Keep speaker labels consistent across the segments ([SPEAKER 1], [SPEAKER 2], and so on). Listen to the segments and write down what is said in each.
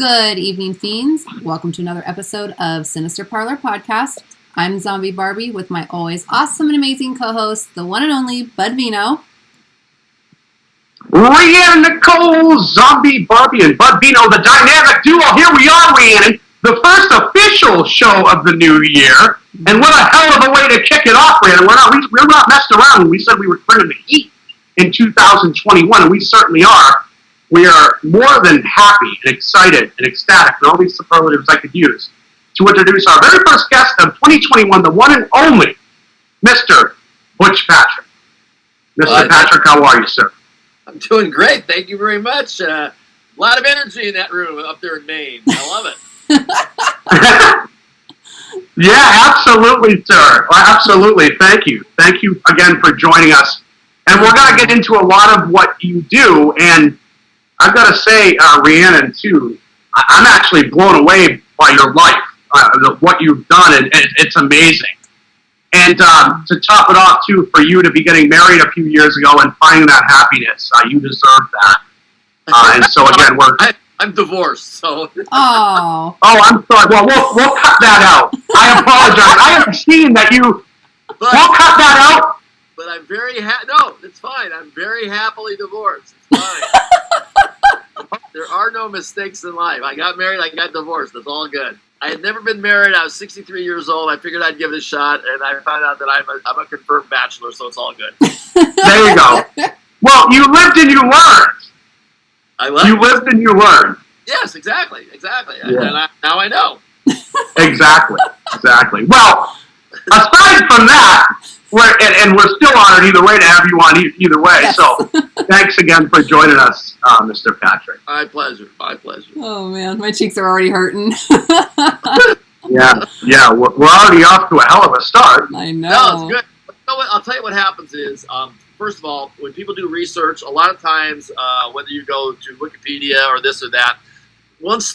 [SPEAKER 1] Good evening, fiends. Welcome to another episode of Sinister Parlor Podcast. I'm Zombie Barbie with my always awesome and amazing co-host, the one and only Bud Vino.
[SPEAKER 2] Rhiannon Nicole, Zombie Barbie, and Bud Vino, the dynamic duo. Here we are, Rhiannon, the first official show of the new year. And what a hell of a way to kick it off, Rhiannon. We're not messing around. We said we were bringing the heat in 2021, and we certainly are. We are more than happy and excited and ecstatic, and all these superlatives I could use, to introduce our very first guest of 2021, the one and only Mr. Butch Patrick. Mr. Patrick, how are you, sir?
[SPEAKER 3] I'm doing great. Thank you very much. A lot of energy in that room up there in Maine. I love it.
[SPEAKER 2] Yeah, absolutely, sir. Absolutely. Thank you. Thank you again for joining us. And we're going to get into a lot of what you do, and I've got to say, Rhiannon, too, I'm actually blown away by your life, what you've done, and it's amazing. And to top it off, too, for you to be getting married a few years ago and finding that happiness, you deserve that. And so, again,
[SPEAKER 3] I'm divorced, so...
[SPEAKER 1] Oh,
[SPEAKER 2] I'm sorry. Well, we'll cut that out. I apologize. I have seen that you... We'll cut that out.
[SPEAKER 3] But I'm very No, it's fine. I'm very happily divorced. It's fine. There are no mistakes in life. I got married, I got divorced. It's all good. I had never been married. I was 63 years old. I figured I'd give it a shot, and I found out that I'm a confirmed bachelor, so it's all good.
[SPEAKER 2] There you go. Well, you lived and you learned. You lived and you learned.
[SPEAKER 3] Yes, exactly.
[SPEAKER 2] Yeah.
[SPEAKER 3] Now I know.
[SPEAKER 2] Exactly. Well, aside from that, we're still honored either way to have you on either way. Yes. So thanks again for joining us, Mr. Patrick.
[SPEAKER 3] My pleasure.
[SPEAKER 1] Oh, man. My cheeks are already hurting.
[SPEAKER 2] Yeah. We're already off to a hell of a start.
[SPEAKER 1] I know.
[SPEAKER 3] No, it's good. But you know what? I'll tell you what happens is, first of all, when people do research, a lot of times, whether you go to Wikipedia or this or that, once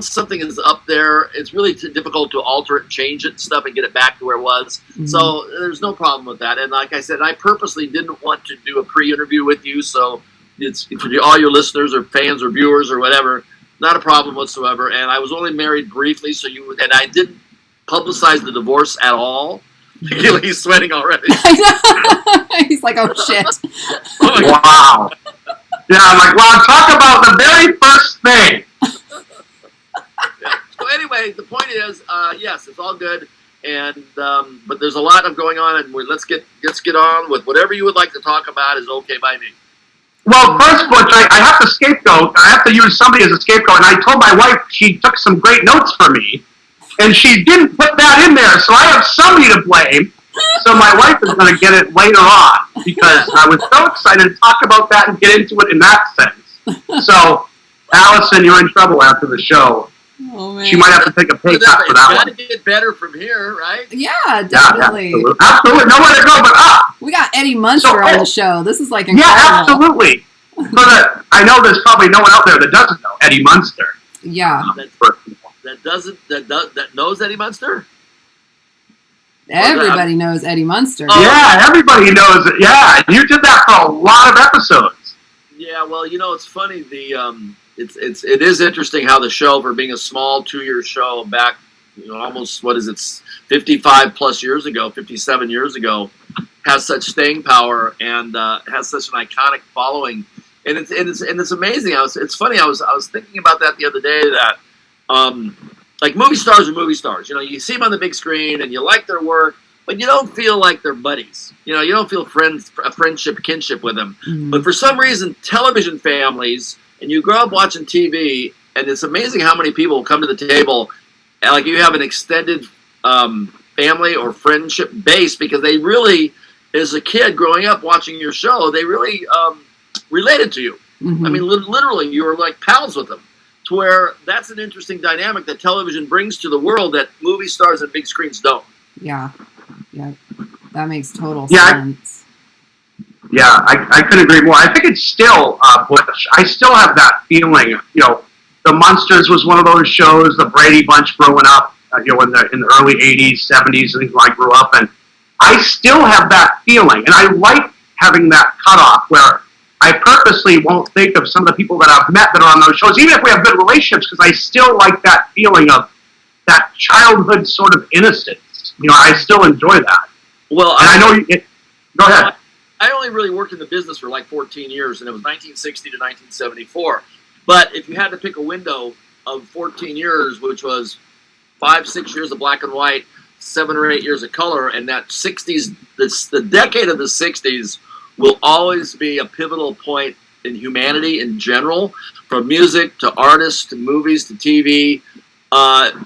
[SPEAKER 3] something is up there, it's really difficult to alter it and change it and stuff and get it back to where it was. Mm-hmm. So there's no problem with that. And like I said, I purposely didn't want to do a pre-interview with you, so it's for all your listeners or fans or viewers or whatever, not a problem whatsoever. And I was only married briefly, and I didn't publicize the divorce at all. He's sweating already.
[SPEAKER 1] He's like, oh shit.
[SPEAKER 2] Wow. Yeah, I'm like, wow, talk about the very first thing.
[SPEAKER 3] So anyway, the point is, yes, it's all good, and but there's a lot of going on, and let's get on with whatever you would like to talk about is okay by me.
[SPEAKER 2] Well, first, Butch, I have to scapegoat. I have to use somebody as a scapegoat, and I told my wife she took some great notes for me, and she didn't put that in there, so I have somebody to blame. So my wife is going to get it later on, because I was so excited to talk about that and get into it in that sense. So, Allison, you're in trouble after the show.
[SPEAKER 1] Oh, man.
[SPEAKER 2] She might have to take a pay cut for that one.
[SPEAKER 3] It's got to get better from here, right?
[SPEAKER 1] Yeah, definitely.
[SPEAKER 2] Yeah, absolutely. Nowhere to go but up.
[SPEAKER 1] We got Eddie Munster on the show. This is like incredible.
[SPEAKER 2] Yeah, absolutely. But I know there's probably no one out there that doesn't know Eddie Munster.
[SPEAKER 1] Yeah.
[SPEAKER 3] That knows Eddie Munster?
[SPEAKER 1] Everybody knows Eddie Munster.
[SPEAKER 2] Oh. Yeah, everybody knows it. Yeah, you did that for a lot of episodes.
[SPEAKER 3] Yeah, well, it's funny. It is interesting how the show, for being a small 2-year show back, almost 55 plus years ago, 57 years ago, has such staying power and has such an iconic following, and it's amazing. It's funny. I was thinking about that the other day that. Like movie stars are movie stars. You see them on the big screen and you like their work, but you don't feel like they're buddies. You don't feel kinship with them. Mm-hmm. But for some reason, television families, and you grow up watching TV, and it's amazing how many people come to the table, and like you have an extended family or friendship base, because they really, as a kid growing up watching your show, they really related to you. Mm-hmm. I mean, literally, you were like pals with them. To where that's an interesting dynamic that television brings to the world that movie stars and big screens don't.
[SPEAKER 1] Yeah, that makes total sense.
[SPEAKER 2] I couldn't agree more. I think it's still, Butch, I still have that feeling. The Munsters was one of those shows, the Brady Bunch growing up, in the early 80s, 70s, I think when I grew up, and I still have that feeling, and I like having that cutoff where I purposely won't think of some of the people that I've met that are on those shows, even if we have good relationships, because I still like that feeling of that childhood sort of innocence. I still enjoy that.
[SPEAKER 3] Well,
[SPEAKER 2] and I know you. Go ahead.
[SPEAKER 3] I only really worked in the business for like 14 years, and it was 1960 to 1974. But if you had to pick a window of 14 years, which was 5-6 years of black and white, 7 or 8 years of color, and that 60s, the decade of the 60s will always be a pivotal point in humanity in general, from music to artists to movies to TV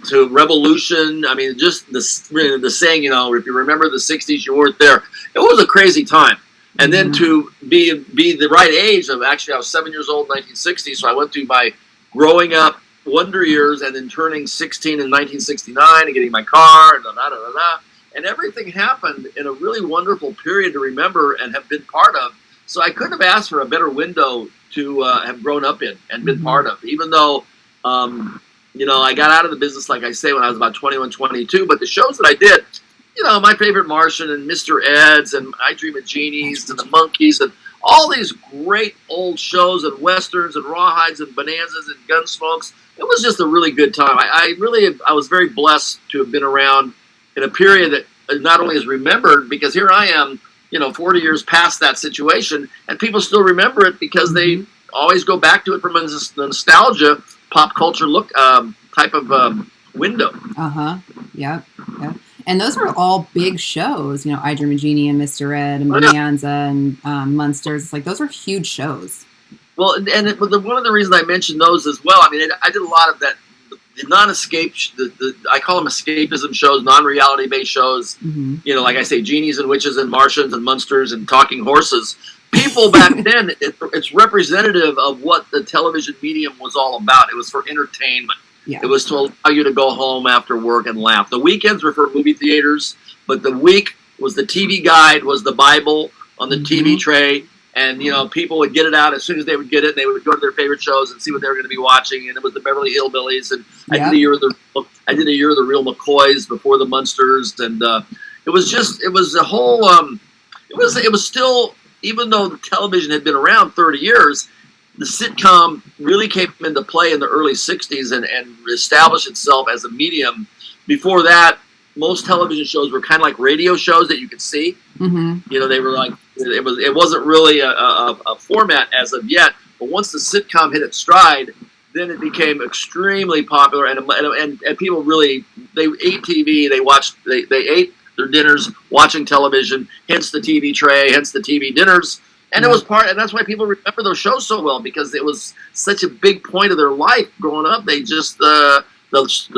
[SPEAKER 3] to revolution. I mean, just the saying, if you remember the 60s, you weren't there. It was a crazy time. And then to be the right age of, actually I was 7 years old in 1960, so I went through my growing up wonder years and then turning 16 in 1969 and getting my car and and everything happened in a really wonderful period to remember and have been part of. So I couldn't have asked for a better window to have grown up in and been part of, even though, I got out of the business, like I say, when I was about 21, 22, but the shows that I did, my favorite Martian and Mr. Ed's and I Dream of Genies and the Monkees and all these great old shows and westerns and rawhides and bonanzas and gunsmokes. It was just a really good time. I was very blessed to have been around in a period that not only is remembered, because here I am, 40 years past that situation, and people still remember it because they always go back to it from a nostalgia, pop culture look type of window.
[SPEAKER 1] Yep. And those were all big shows, I Dream of Genie and Mr. Ed and Bonanza and Munsters. It's like, those were huge shows.
[SPEAKER 3] Well, and one of the reasons I mentioned those as well, I mean, I did a lot of that, the non-escape, I call them escapism shows, non-reality based shows, like I say, Genies and Witches and Martians and Munsters and Talking Horses. People back then, it's representative of what the television medium was all about. It was for entertainment. Yeah. It was to allow you to go home after work and laugh. The weekends were for movie theaters, but the week was the TV guide, was the Bible on the TV tray, and people would get it out as soon as they would get it. They would go to their favorite shows and see what they were going to be watching, and it was the Beverly Hillbillies. And I did a year of the Real McCoys before the Munsters, and it was a whole. It was still, even though the television had been around 30 years. The sitcom really came into play in the early 60s and established itself as a medium. Before that, most television shows were kind of like radio shows that you could see. They were like, it wasn't really a format as of yet. But once the sitcom hit its stride, then it became extremely popular. And people really, they ate TV, they ate their dinners watching television, hence the TV tray, hence the TV dinners. And it was and that's why people remember those shows so well, because it was such a big point of their life growing up. They just, the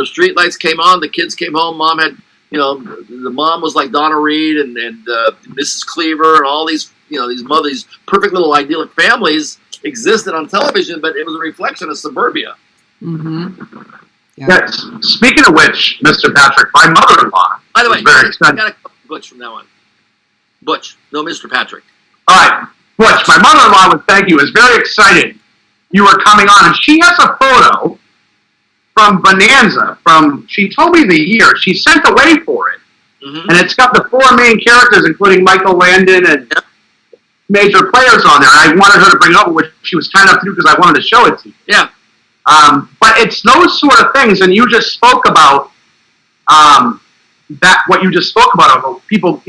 [SPEAKER 3] street lights came on, the kids came home, mom had, the mom was like Donna Reed and Mrs. Cleaver and all these, these perfect little idyllic families existed on television, but it was a reflection of suburbia.
[SPEAKER 2] Yes. Speaking of which, Mr. Patrick, my mother-in-law,
[SPEAKER 3] by the way, I got to call Butch from now on. Butch, no Mr. Patrick.
[SPEAKER 2] All right. Butch, my mother-in-law was very excited you were coming on, and she has a photo from Bonanza. She told me the year. She sent away for it, and it's got the 4 main characters, including Michael Landon and major players on there. I wanted her to bring it over, which she was kind enough to do because I wanted to show it to you.
[SPEAKER 3] Yeah.
[SPEAKER 2] But it's those sort of things, and you just spoke about what you just spoke about people,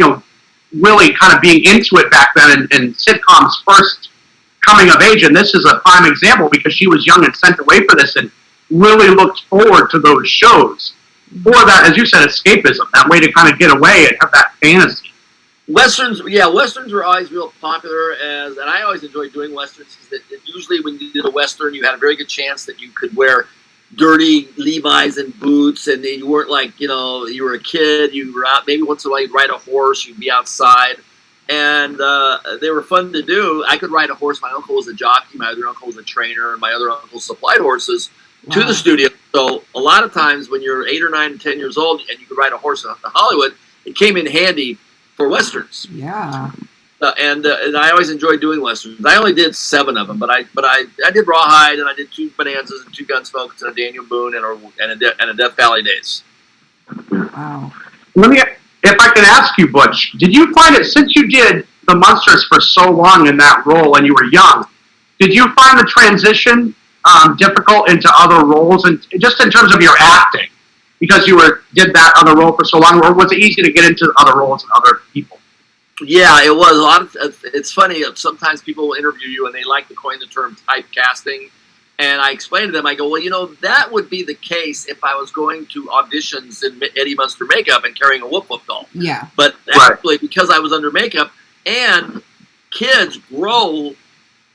[SPEAKER 2] really kind of being into it back then, and sitcoms first coming of age, and this is a prime example because she was young and sent away for this and really looked forward to those shows for that, as you said, escapism, that way to kind of get away and have that fantasy.
[SPEAKER 3] Westerns were always real popular, and I always enjoyed doing westerns because usually when you did a western, you had a very good chance that you could wear dirty Levi's and boots, and you weren't like, you were a kid, you were out, maybe once in a while you'd ride a horse, you'd be outside, and they were fun to do. I could ride a horse. My uncle was a jockey, my other uncle was a trainer, and my other uncle supplied horses to the studio. So a lot of times when you're 8 or 9 and 10 years old and you could ride a horse in Hollywood, it came in handy for westerns.
[SPEAKER 1] Yeah.
[SPEAKER 3] And I always enjoyed doing westerns. I only did 7 of them, but I did Rawhide, and I did 2 Bonanzas and 2 Gunsmokes and a Daniel Boone and a Death Valley Days.
[SPEAKER 1] Wow.
[SPEAKER 2] If I can ask you, Butch, did you find it, since you did the Munsters for so long in that role and you were young, did you find the transition difficult into other roles, and just in terms of your acting, because you did that other role for so long, or was it easy to get into other roles and other people?
[SPEAKER 3] Yeah, it was a lot of. It's funny. Sometimes people will interview you and they like to coin the term typecasting, and I explain to them. I go, well, that would be the case if I was going to auditions in Eddie Munster makeup and carrying a whoop whoop doll.
[SPEAKER 1] Yeah.
[SPEAKER 3] But actually, because I was under makeup, and kids grow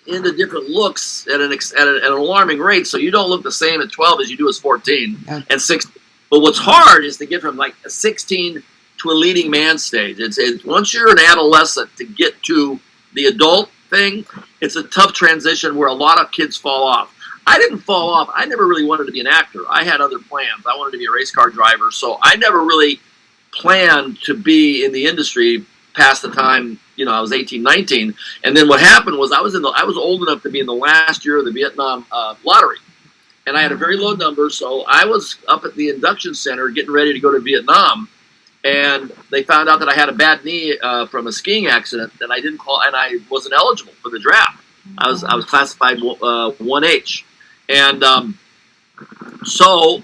[SPEAKER 3] into different looks at an alarming rate, so you don't look the same at 12 as you do as 14 and 16. But what's hard is to get from like a 16 to a leading man stage. It's once you're an adolescent to get to the adult thing, it's a tough transition where a lot of kids fall off. I didn't fall off. I never really wanted to be an actor. I had other plans. I wanted to be a race car driver, so I never really planned to be in the industry past the time, I was 18, 19. And then what happened was I was old enough to be in the last year of the Vietnam lottery. And I had a very low number, so I was up at the induction center getting ready to go to Vietnam. And they found out that I had a bad knee from a skiing accident, and I wasn't eligible for the draft. I was classified 1H. And so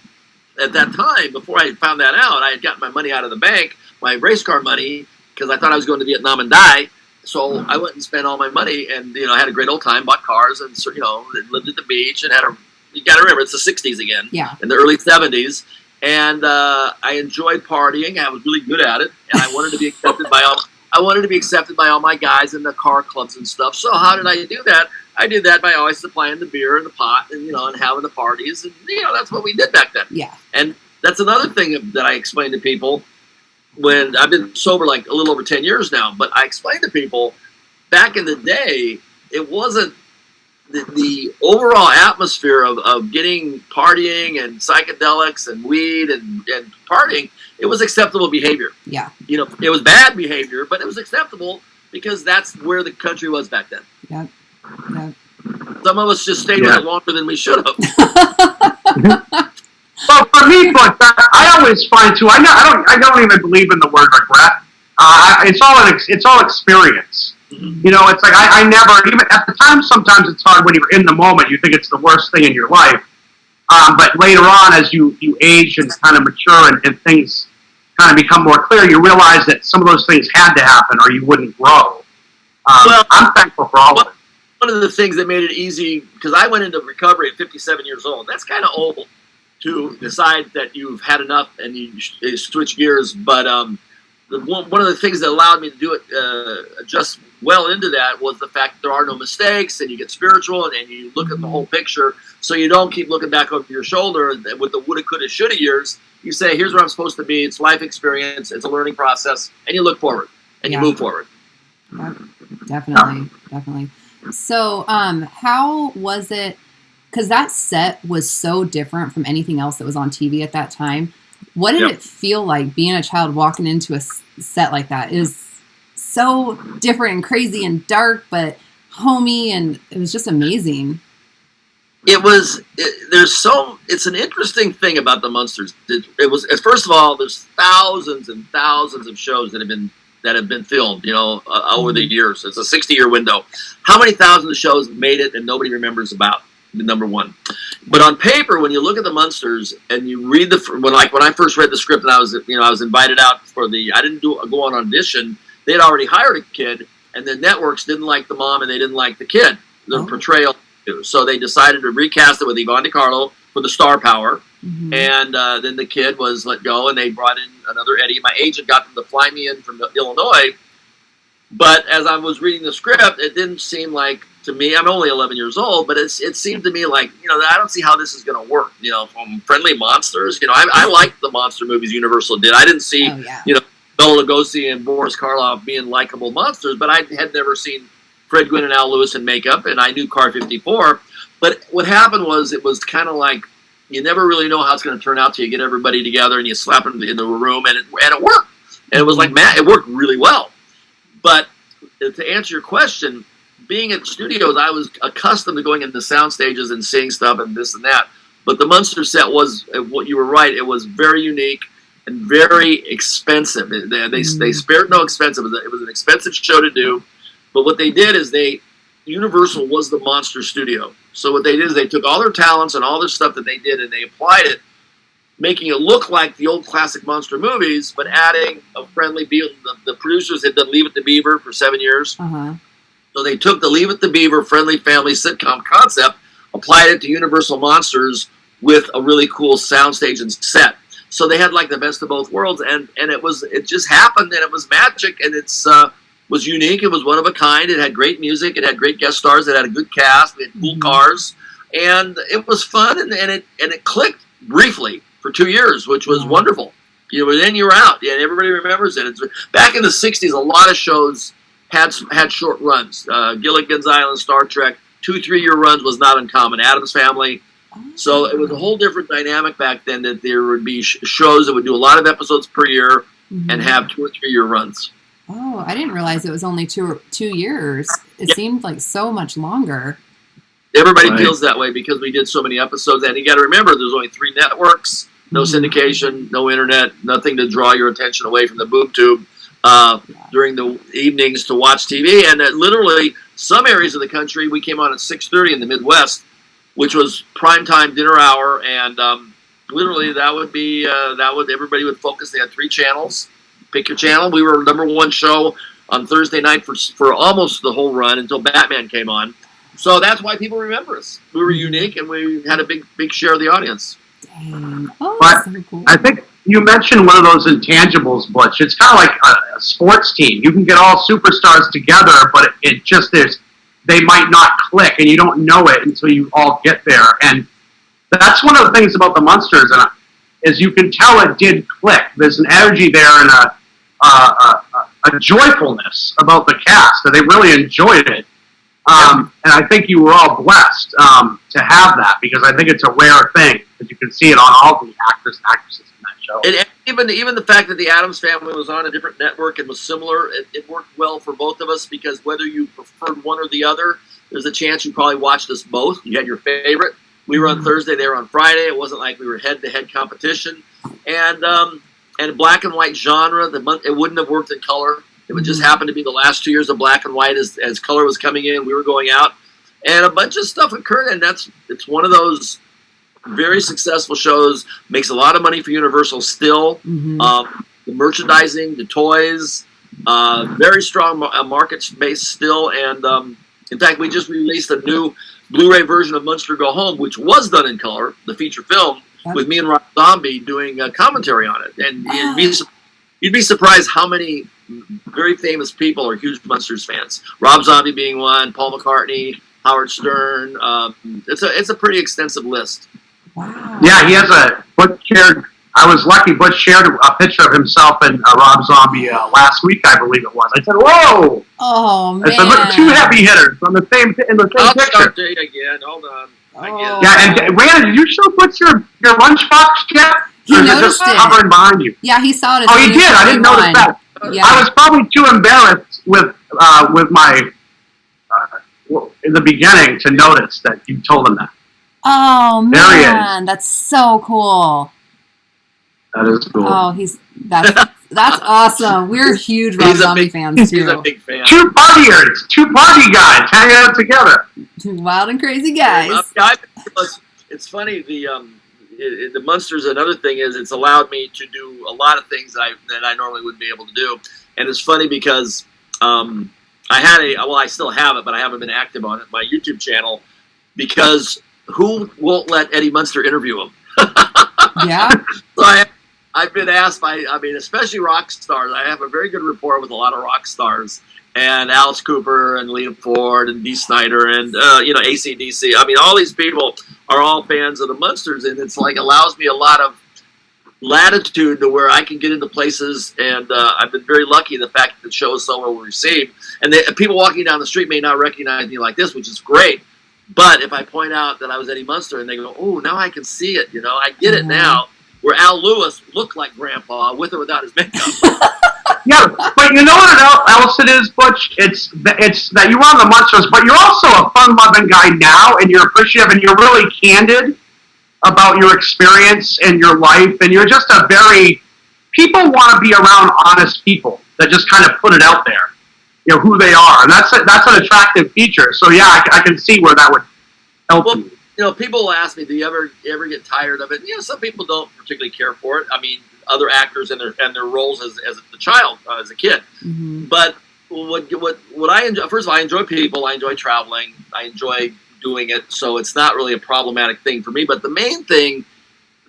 [SPEAKER 3] at that time, before I found that out, I had gotten my money out of the bank, my race car money, because I thought I was going to Vietnam and die. So I went and spent all my money, and I had a great old time, bought cars, and lived at the beach, and you got to remember, it's the 60s again, in the early 70s, and I enjoyed partying. I was really good at it, and I wanted to be accepted by all my guys in the car clubs and stuff. So how did I do that? I did that by always supplying the beer and the pot, and and having the parties, and that's what we did back then.
[SPEAKER 1] Yeah,
[SPEAKER 3] and that's another thing that I explain to people. When I've been sober like a little over 10 years now, but I explained to people back in the day, it wasn't the overall atmosphere of getting partying and psychedelics and weed and partying. It was acceptable behavior.
[SPEAKER 1] Yeah.
[SPEAKER 3] It was bad behavior, but it was acceptable because that's where the country was back then.
[SPEAKER 1] Yeah.
[SPEAKER 3] Some of us just stayed with it longer than we should have.
[SPEAKER 2] Well, for me, but I always find too. I don't even believe in the word regret. It's all experience.
[SPEAKER 3] Mm-hmm.
[SPEAKER 2] It's like I never, even at the time. Sometimes it's hard when you're in the moment. You think it's the worst thing in your life, but later on, as you age and kind of mature and things kind of become more clear, you realize that some of those things had to happen, or you wouldn't grow. I'm thankful for all of it.
[SPEAKER 3] One of the things that made it easy, because I went into recovery at 57 years old. That's kind of old to decide that you've had enough and you switch gears. But one of the things that allowed me to do it, adjust well into that, was the fact that there are no mistakes, and you get spiritual, and you look at the whole picture, so you don't keep looking back over your shoulder with the woulda, coulda, shoulda years. You say, here's where I'm supposed to be. It's life experience. It's a learning process, and you look forward and you move forward.
[SPEAKER 1] Yeah, definitely. So, how was it? Because that set was so different from anything else that was on TV at that time. What did it feel like being a child walking into a set like that? It was so different and crazy and dark, but homey, and it was just amazing.
[SPEAKER 3] It's an interesting thing about the Munsters. It was, first of all, there's thousands and thousands of shows that have been filmed, over the years. It's a 60-year window. How many thousands of shows made it and nobody remembers about? Number one. But on paper, when you look at the Munsters and you read when I first read the script and I was invited out for I didn't go on audition. They had already hired a kid, and the networks didn't like the mom and they didn't like the kid, the portrayal. So they decided to recast it with Yvonne DiCarlo for the star power. Mm-hmm. And then the kid was let go, and they brought in another Eddie. My agent got them to fly me in from Illinois. But as I was reading the script, it didn't seem like, to me, I'm only 11 years old, but it seemed to me like, I don't see how this is going to work. From Friendly Monsters, I liked the monster movies Universal did. I didn't see, Bela Lugosi and Boris Karloff being likable monsters, but I had never seen Fred Gwynn and Al Lewis in makeup, and I knew Car 54. But what happened was, it was kind of like, you never really know how it's going to turn out till you get everybody together and you slap them in the room, and it worked. And it was like, it worked really well. But to answer your question, being at studios, I was accustomed to going into sound stages and seeing stuff and this and that. But the Munster set was, what you were right, it was very unique and very expensive. They spared no expense. It was an expensive show to do. But what they did is Universal was the monster studio. So what they did is they took all their talents and all their stuff that they did and they applied it, making it look like the old classic monster movies, but adding a friendly Beaver. The producers had done Leave It to Beaver for 7 years.
[SPEAKER 1] Uh-huh.
[SPEAKER 3] So they took the Leave It to Beaver friendly family sitcom concept, applied it to Universal Monsters with a really cool soundstage and set. So they had like the best of both worlds, and it just happened, and it was magic, and it's was unique. It was one of a kind. It had great music. It had great guest stars. It had a good cast. We had cool cars, and it was fun, and it clicked briefly for 2 years, which was wonderful. You know, then you were out, and everybody remembers it. It's, back in the '60s, a lot of shows had short runs. Gilligan's Island, Star Trek, 2-3 year runs was not uncommon. Addams Family. So it was a whole different dynamic back then, that there would be shows that would do a lot of episodes per year and have 2 or 3 year runs.
[SPEAKER 1] Oh, I didn't realize it was only 2 years. It seemed like so much longer.
[SPEAKER 3] Everybody feels that way because we did so many episodes. And you got to remember, there's only 3 networks, no syndication, no internet, nothing to draw your attention away from the boob tube during the evenings to watch TV. And literally, some areas of the country, we came on at 6:30 in the Midwest, which was primetime dinner hour, and literally everybody would focus. They had 3 channels. Pick your channel. We were #1 show on Thursday night for almost the whole run until Batman came on. So that's why people remember us. We were unique, and we had a big share of the audience.
[SPEAKER 1] Dang. Oh,
[SPEAKER 2] But
[SPEAKER 1] so cool.
[SPEAKER 2] I think you mentioned one of those intangibles, Butch. It's kind of like a sports team. You can get all superstars together, but it just they might not click, and you don't know it until you all get there. And that's one of the things about the Munsters, and is you can tell it did click. There's an energy there and a joyfulness about the cast, that they really enjoyed it. And I think you were all blessed to have that, because I think it's a rare thing, because you can see it on all the actors and actresses in that show.
[SPEAKER 3] And even the fact that the Addams Family was on a different network and was similar, it worked well for both of us, because whether you preferred one or the other, there's a chance you probably watched us both. You had your favorite. We were on Thursday, they were on Friday. It wasn't like we were head-to-head competition. And black and white genre, it wouldn't have worked in color. It would just happen to be the last 2 years of black and white as color was coming in. We were going out, and a bunch of stuff occurred, and it's one of those very successful shows. Makes a lot of money for Universal still. The merchandising, the toys, very strong market base still. And in fact, we just released a new Blu-ray version of Munster Go Home, which was done in color, the feature film, with me and Rob Zombie doing a commentary on it. And you'd be surprised how many very famous people are huge Munsters fans. Rob Zombie being one, Paul McCartney, Howard Stern. It's a pretty extensive list.
[SPEAKER 1] Wow.
[SPEAKER 2] Yeah, he has Butch shared. I was lucky. Butch shared a picture of himself and Rob Zombie last week, I believe it was. I said, "Whoa!"
[SPEAKER 1] Oh man!
[SPEAKER 2] I said, "Look, 2 heavy hitters on the same in the same
[SPEAKER 3] I'll
[SPEAKER 2] picture."
[SPEAKER 3] start you again. Hold on.
[SPEAKER 1] Oh.
[SPEAKER 2] Yeah, and Rand, did you show Butch your lunchbox yet?
[SPEAKER 1] He
[SPEAKER 2] or is it
[SPEAKER 1] noticed
[SPEAKER 2] just
[SPEAKER 1] it.
[SPEAKER 2] hovering behind you?
[SPEAKER 1] Yeah, he saw it.
[SPEAKER 2] Oh, he did. I didn't notice that.
[SPEAKER 1] Yeah.
[SPEAKER 2] I was probably too embarrassed with my in the beginning to notice that you told him that.
[SPEAKER 1] Oh
[SPEAKER 2] There he
[SPEAKER 1] man, that's so cool.
[SPEAKER 2] That is cool.
[SPEAKER 1] Oh, that's awesome. We're huge Rob Zombie fans too.
[SPEAKER 3] He's a big fan.
[SPEAKER 2] 2 partiers, 2 party guys hanging out together.
[SPEAKER 1] Two wild and crazy guys.
[SPEAKER 3] It's funny. The Munsters. Another thing is, it's allowed me to do a lot of things that I normally wouldn't be able to do. And it's funny because I still have it, but I haven't been active on it. My YouTube channel, because who won't let Eddie Munster interview him?
[SPEAKER 1] Yeah.
[SPEAKER 3] So I've been asked by, especially rock stars. I have a very good rapport with a lot of rock stars, and Alice Cooper and Lena Ford and Dee Snider and AC/DC. All these people are all fans of the Munsters, and it's like allows me a lot of latitude to where I can get into places. And I've been very lucky the fact that the show is so well received, and people walking down the street may not recognize me like this, which is great. But if I point out that I was Eddie Munster, and they go, "Oh, now I can see it," I get it now. Where Al Lewis looked like Grandpa with or without his makeup.
[SPEAKER 2] Yeah, but you know what else it is, Butch? It's that you were on the Munsters, but you're also a fun-loving guy now, and you're appreciative, and you're really candid about your experience and your life, and you're just people want to be around honest people that just kind of put it out there. who they are, and that's an attractive feature. So yeah, I can see where that would help
[SPEAKER 3] Well,
[SPEAKER 2] you.
[SPEAKER 3] people will ask me, do you ever get tired of it? Some people don't particularly care for it. I mean, other actors and their roles as a child, as a kid.
[SPEAKER 1] Mm-hmm.
[SPEAKER 3] But what I enjoy, first of all, I enjoy people. I enjoy traveling. I enjoy doing it. So it's not really a problematic thing for me. But the main thing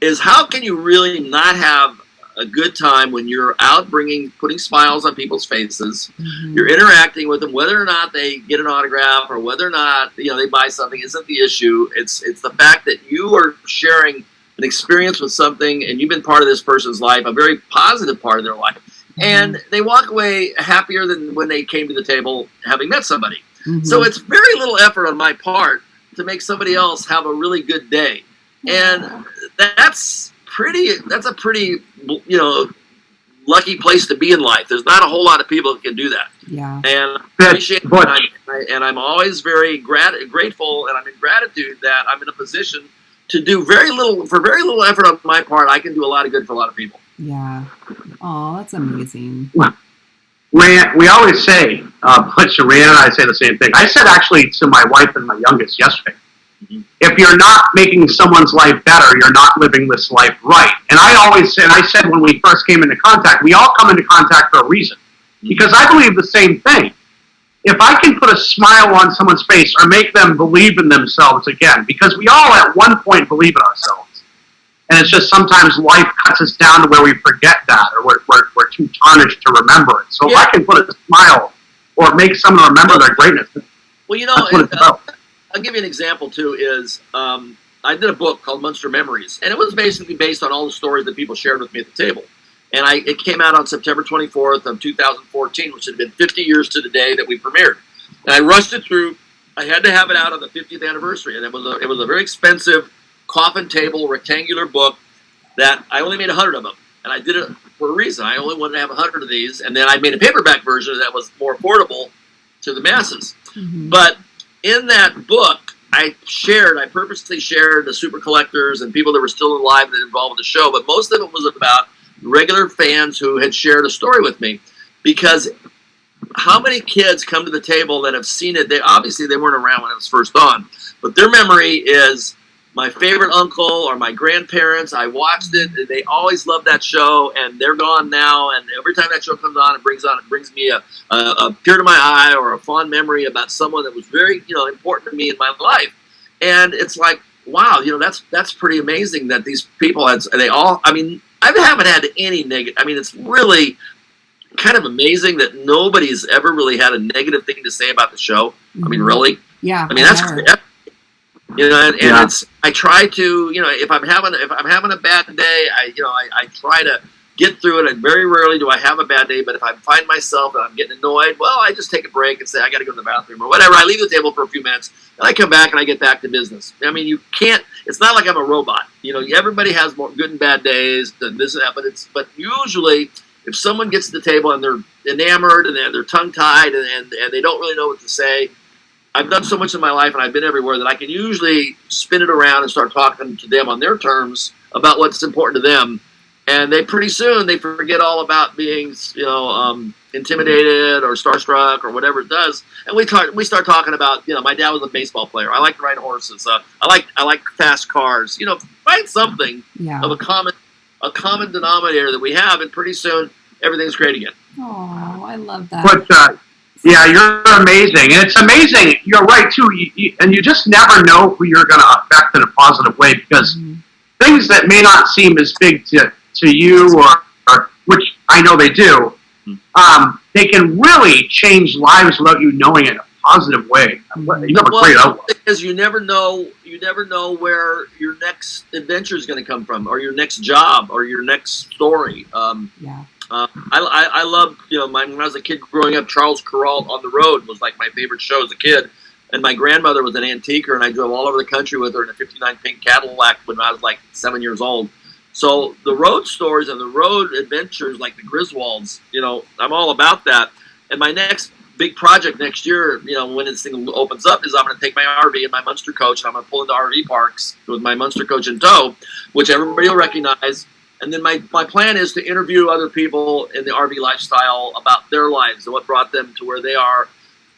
[SPEAKER 3] is, how can you really not have a good time when you're out putting smiles on people's faces?
[SPEAKER 1] Mm-hmm.
[SPEAKER 3] You're interacting with them, whether or not they get an autograph or whether or not they buy something isn't the issue. It's the fact that you are sharing an experience with something, and you've been part of this person's life, a very positive part of their life,
[SPEAKER 1] mm-hmm.
[SPEAKER 3] and they walk away happier than when they came to the table having met somebody.
[SPEAKER 1] Mm-hmm.
[SPEAKER 3] So it's very little effort on my part to make somebody else have a really good day, and that's a pretty lucky place to be in life. There's not a whole lot of people that can do that.
[SPEAKER 1] Yeah.
[SPEAKER 3] And I appreciate it. And I'm always very grateful, and I'm in gratitude that I'm in a position to do very little effort on my part. I can do a lot of good for a lot of people.
[SPEAKER 1] Yeah. Oh, that's amazing.
[SPEAKER 2] Rand, we always say, Butch and Rand and I say the same thing. I said actually to my wife and my youngest yesterday,
[SPEAKER 3] Mm-hmm.
[SPEAKER 2] if you're not making someone's life better, you're not living this life right. And I said when we first came into contact, we all come into contact for a reason. Because I believe the same thing. If I can put a smile on someone's face or make them believe in themselves again, because we all at one point believe in ourselves. And it's just sometimes life cuts us down to where we forget that, or we're too tarnished to remember it. So if I can put a smile or make someone remember their greatness, that's what it's about.
[SPEAKER 3] I'll give you an example, too, is I did a book called Munster Memories, and it was basically based on all the stories that people shared with me at the table. And it came out on September 24th of 2014, which had been 50 years to the day that we premiered. And I rushed it through. I had to have it out on the 50th anniversary, and it was a very expensive coffin table rectangular book that I only made 100 of them. And I did it for a reason. I only wanted to have 100 of these, and then I made a paperback version that was more affordable to the masses.
[SPEAKER 1] Mm-hmm.
[SPEAKER 3] But in that book, I purposely shared the super collectors and people that were still alive that involved in the show, but most of it was about regular fans who had shared a story with me. Because how many kids come to the table that have seen it? They weren't around when it was first on, but their memory is my favorite uncle or my grandparents. I watched it. They always loved that show, and they're gone now. And every time that show comes on, it brings me a tear to my eye or a fond memory about someone that was very important to me in my life. And it's like, wow, that's pretty amazing that these people I haven't had any negative. I mean, it's really kind of amazing that nobody's ever really had a negative thing to say about the show.
[SPEAKER 1] Mm-hmm.
[SPEAKER 3] I mean, really?
[SPEAKER 1] Yeah.
[SPEAKER 3] I mean, that's it's. I try to, if I'm having a bad day, I try to get through it. And very rarely do I have a bad day. But if I find myself that I'm getting annoyed, well, I just take a break and say I got to go to the bathroom or whatever. I leave the table for a few minutes, and I come back and I get back to business. I mean, you can't. It's not like I'm a robot. Everybody has more good and bad days, and this and that. But usually, if someone gets to the table and they're enamored and they're tongue tied and they don't really know what to say. I've done so much in my life and I've been everywhere that I can usually spin it around and start talking to them on their terms about what's important to them. And pretty soon they forget all about being, intimidated or starstruck or whatever it does. And we start talking about, my dad was a baseball player. I like to ride horses. I like fast cars. Find something of a common denominator that we have, and pretty soon everything's great again.
[SPEAKER 1] Oh, I love that.
[SPEAKER 2] But yeah, you're amazing. And it's amazing. You're right, too. And you just never know who you're going to affect in a positive way, because things that may not seem as big to you, or which I know they do, they can really change lives without you knowing it in a positive way. You have a great outlook.
[SPEAKER 3] Because you never know where your next adventure is going to come from, or your next job, or your next story. I loved, when I was a kid growing up, Charles Kuralt on the Road was like my favorite show as a kid. And my grandmother was an antiquer, and I drove all over the country with her in a '59 pink Cadillac when I was like 7 years old. So the road stories and the road adventures, like the Griswolds, I'm all about that. And my next big project next year, when this thing opens up, is I'm going to take my RV and my Munster coach, and I'm going to pull into RV parks with my Munster coach in tow, which everybody will recognize. And then my plan is to interview other people in the RV lifestyle about their lives and what brought them to where they are.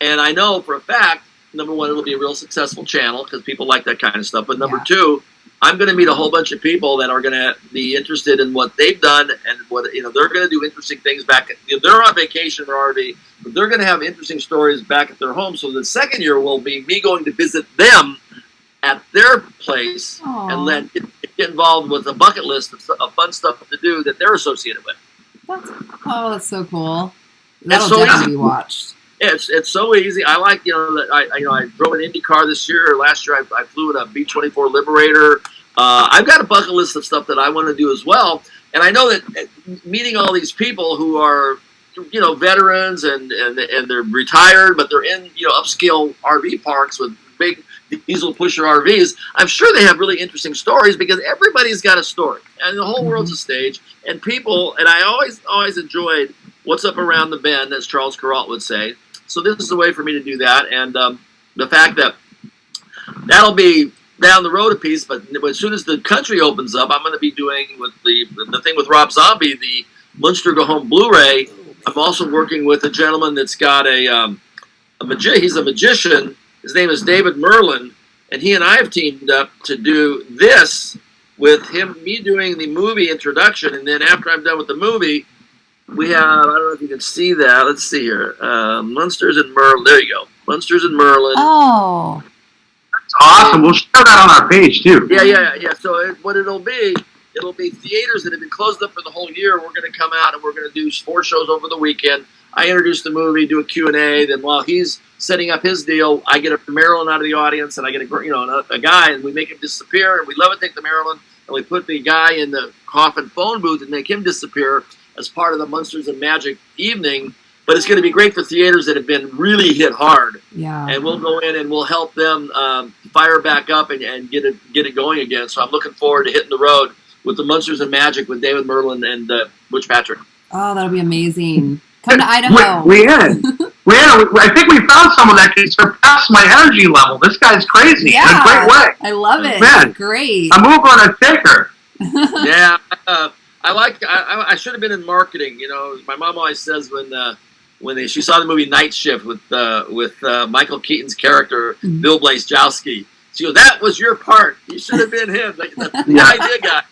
[SPEAKER 3] And I know for a fact, number one, it'll be a real successful channel because people like that kind of stuff. But number two, I'm going to meet a whole bunch of people that are going to be interested in what they've done and what they're going to do interesting things back. They're on vacation in their RV, but they're going to have interesting stories back at their home. So the second year will be me going to visit them at their place. Aww. And then get involved with a bucket list of fun stuff to do that they're associated with.
[SPEAKER 1] That's so cool. That'll definitely be watched.
[SPEAKER 3] It's so easy. I like that I drove an Indy car this year. Last year I flew in a B-24 Liberator. I've got a bucket list of stuff that I want to do as well. And I know that meeting all these people who are veterans and they're retired, but they're in upscale RV parks with big diesel pusher RVs. I'm sure they have really interesting stories because everybody's got a story, and the whole world's a stage. And people, and I always enjoyed what's up around the bend, as Charles Kuralt would say. So this is a way for me to do that, and the fact that that'll be down the road a piece, but as soon as the country opens up, I'm going to be doing with the thing with Rob Zombie, the Munster Go Home Blu-ray. I'm also working with a gentleman that's got he's a magician. His name is David Merlin, and he and I have teamed up to do this with me doing the movie introduction, and then after I'm done with the movie, we have, I don't know if you can see that. Let's see here. Munsters and Merlin. There you go. Munsters and Merlin.
[SPEAKER 1] Oh.
[SPEAKER 2] That's awesome. We'll share that on our page, too.
[SPEAKER 3] Yeah. So what it'll be theaters that have been closed up for the whole year. We're going to come out and we're going to do 4 shows over the weekend. I introduce the movie, do a Q&A. Then while he's setting up his deal, I get a Maryland out of the audience, and I get a guy, and we make him disappear. And we levitate the Maryland, and we put the guy in the coffin phone booth and make him disappear as part of the Munsters and Magic evening. But it's going to be great for theaters that have been really hit hard.
[SPEAKER 1] Yeah.
[SPEAKER 3] And we'll go in and we'll help them fire back up and get it going again. So I'm looking forward to hitting the road with the Munsters and Magic with David Merlin and Butch Patrick.
[SPEAKER 1] Oh, that'll be amazing. Come to Idaho.
[SPEAKER 2] Leanne, I think we found someone that can surpass my energy level. This guy's crazy in a great way.
[SPEAKER 1] I love it.
[SPEAKER 2] Man,
[SPEAKER 1] great.
[SPEAKER 2] I'm over on a taker.
[SPEAKER 3] Yeah. I should have been in marketing. My mom always says when she saw the movie Night Shift with Michael Keaton's character Bill Blazejowski, she goes, "That was your part. You should have been him." Like, that's the idea guy.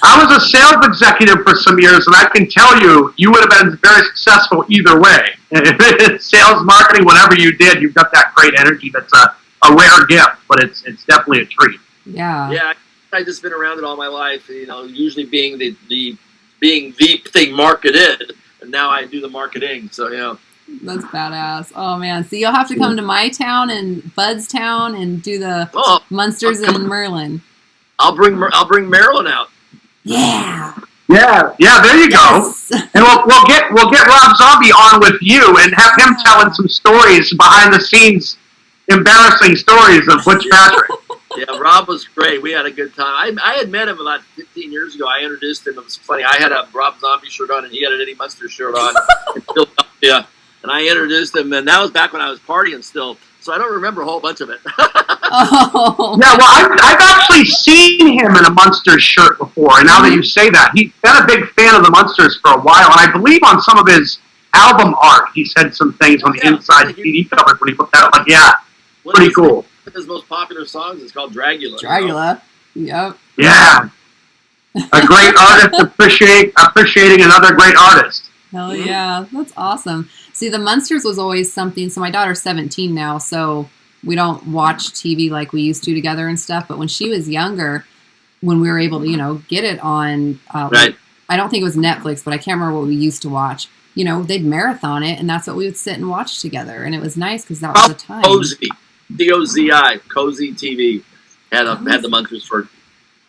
[SPEAKER 2] I was a sales executive for some years, and I can tell you would have been very successful either way. Sales, marketing, whatever you did, you've got that great energy. That's a rare gift, but it's definitely a treat.
[SPEAKER 1] Yeah.
[SPEAKER 3] Yeah. I've just been around it all my life, usually being the thing marketed, and now I do the marketing. So
[SPEAKER 1] that's badass. Oh man, so you'll have to come to my town and Bud's town and do the Munsters and Merlin.
[SPEAKER 3] I'll bring Marilyn out.
[SPEAKER 1] Yeah.
[SPEAKER 2] Yeah. There you go. And we'll get Rob Zombie on with you and have him telling some stories behind the scenes, embarrassing stories of Butch Patrick.
[SPEAKER 3] Yeah, Rob was great. We had a good time. I had met him about 15 years ago. I introduced him. It was funny. I had a Rob Zombie shirt on, and he had an Eddie Munster shirt on in Philadelphia. And I introduced him, and that was back when I was partying still. So I don't remember a whole bunch of it.
[SPEAKER 1] Oh.
[SPEAKER 2] Yeah, well, I've actually seen him in a Munsters shirt before, and now that you say that, he's been a big fan of the Munsters for a while, and I believe on some of his album art, he said some things on the inside CD covers when he put that up. Pretty cool.
[SPEAKER 3] One of his most popular songs is called Dragula.
[SPEAKER 1] Yep.
[SPEAKER 2] Yeah. A great artist appreciating another great artist.
[SPEAKER 1] Hell yeah. That's awesome. See, the Munsters was always something. So my daughter's 17 now, so we don't watch TV like we used to together and stuff. But when she was younger, when we were able to, get it on,
[SPEAKER 3] right.
[SPEAKER 1] I don't think it was Netflix, but I can't remember what we used to watch. They'd marathon it, and that's what we would sit and watch together. And it was nice because that was the time.
[SPEAKER 3] Cozy. COZI, Cozy TV, had the Munsters for.